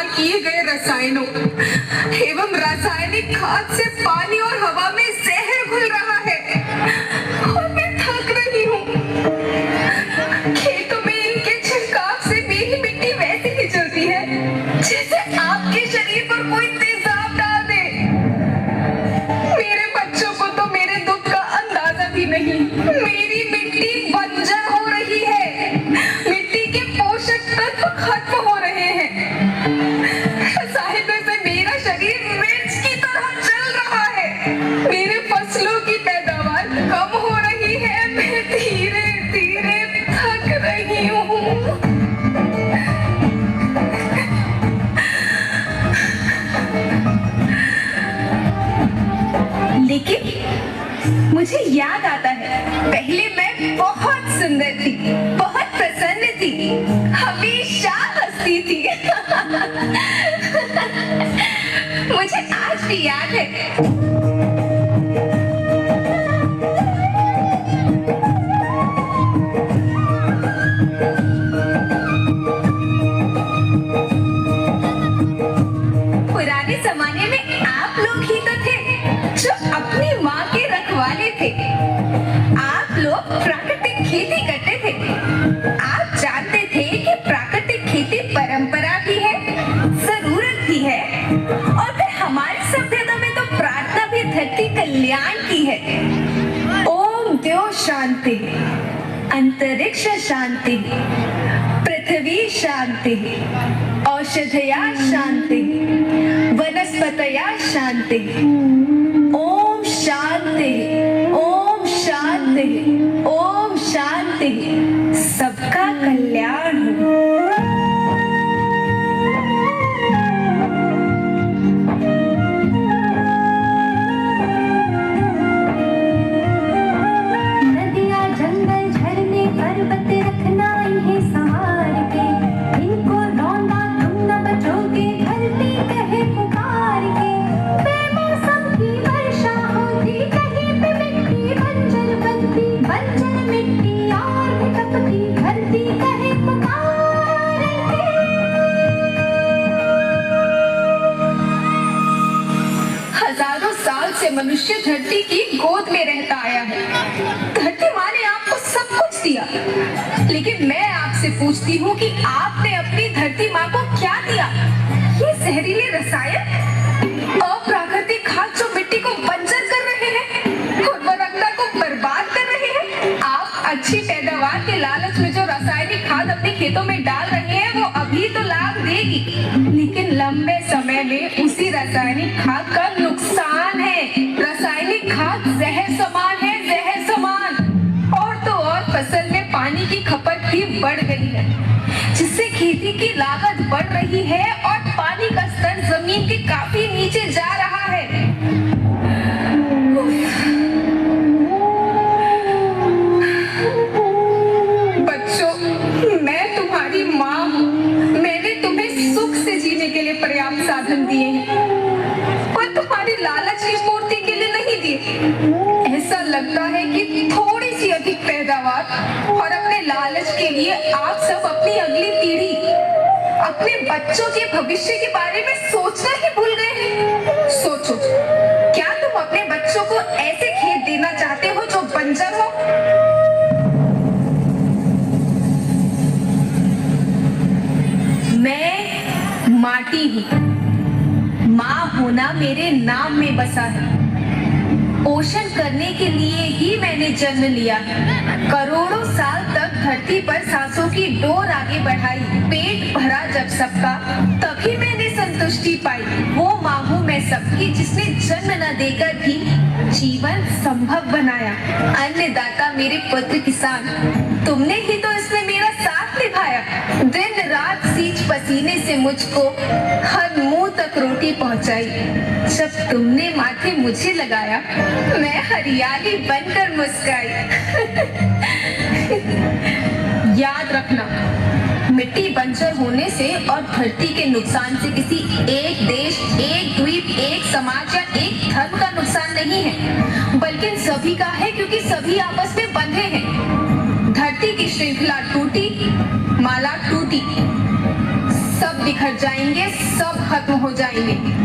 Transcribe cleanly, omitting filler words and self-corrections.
इस्तेमाल किए गए रसायनों एवं रासायनिक खाद से पानी और हवा में जहर घुल रहा है और मैं थक रही हूँ। खेतों में इनके छिड़काव से मेरी मिट्टी वैसे ही चलती है जैसे आपके शरीर पर कोई तेजाब डाल दे। मेरे बच्चों को तो मेरे दुख का अंदाजा भी नहीं। मेरी मिट्टी बंजर हो रही है, मिट्टी के पोषक तत्व खत्म हो रहे हैं। रसायनों से मेरा शरीर मिर्च की तरह जल रहा है। मेरे फसलों की पैदावार कम हो रही है। मैं धीरे धीरे थक रही हूँ। लेकिन मुझे याद आता है, पहले मैं बहुत सुंदर थी, बहुत प्रसन्न थी, हमेशा हंसती थी। मुझे आज भी याद है। पुराने जमाने में आप लोग ही तो थे जो अपनी माँ के रखवाले थे। आप लोग प्राकृतिक खेती करते थे। आप जानते थे कि प्राकृतिक खेती परंपरा भी है, जरूरत भी है, और फिर हमारी सभ्यता में तो प्रार्थना भी धरती कल्याण की है। ओम द्यो शांति, अंतरिक्ष शांति, पृथ्वी शांति, औषधया शांति, वनस्पतया शांति। ओम शांति, ओम शांति, ओम शांति। सबका कल्याण हो। नदियाँ, जंगल, झरने, पर्वत रखना इन्हें संवार के। इनको रौंदा तुम न बचोगे, धरती कहे पुकार के। बेमौसम की वर्षा होती, कहीं पे मिट्टी बंजर बनती। बंजर मिट्टी और भी तपती, धरती कहे पुकार के। हजारों साल से मनुष्य धरती की गोद में रहता आया है। धरती माँ ने आपको सब कुछ दिया, लेकिन मैं आपसे पूछती हूँ कि आपने अपनी धरती माँ को क्या दिया? ये जहरीले रसायन, अप्राकृतिक खाद जो मिट्टी को बंजर कर रहे हैं, उर्वरकता को बर्बाद कर रहे हैं। आप अच्छी पैदावार के लालच में जो रासायनिक खाद अपने खेतों में डाल रहे हैं, वो अभी तो लाभ देगी, लेकिन लंबे समय में उसी रासायनिक खाद का नुकसान है। रासायनिक खाद जहर समान है, जहर समान। और तो और फसल में पानी की खपत भी बढ़ गई है, जिससे खेती की लागत बढ़ रही है और पानी का स्तर जमीन के काफी नीचे जा रहा है। बच्चों, मैं तुम्हारी माँ हूँ। मैंने तुम्हें सुख से जीने के लिए पर्याप्त साधन दिए हैं, पर तुम्हारी लालच की पूर्ति के लिए नहीं दिए। ऐसा लगता है कि थोड़ी सी अधिक पैदावार और अपने लालच के लिए आप सब अपनी अगली पीढ़ी, अपने बच्चों के भविष्य के बारे में सोचना ही भूल गए हैं। सोचो, क्या तुम अपने बच्चों को ऐसे खेत देना चाहते हो जो बंजर हो? मैं माटी हूँ। माँ होना मेरे नाम में बसा है। पोषण करने के लिए ही मैंने जन्म लिया है। करोड़ों साल तक धरती पर सांसों की डोर आगे बढ़ाई। पेट भरा जब सबका, तभी मैंने संतुष्टि पाई। वो माँ हूँ मैं सबकी, जिसने जन्म न देकर भी जीवन संभव बनाया। अन्नदाता मेरे पुत्र किसान, तुमने ही तो इसमें मेरा साथ निभाया। दिन रात सींच पसीने से मुझको हर मुंह तक रोटी पहुंचाई। जब तुमने माथे मुझे लगाया, मैं हरियाली बनकर मुस्काई। याद रखना, मिट्टी बंजर होने से और धरती के नुकसान से किसी एक देश, एक द्वीप, एक समाज या एक धर्म का नुकसान नहीं है, बल्कि सभी का है, क्योंकि सभी आपस में बंधे हैं। धरती की श्रृंखला टूटी, माला टूटी, सब बिखर जाएंगे, सब खत्म हो जाएंगे।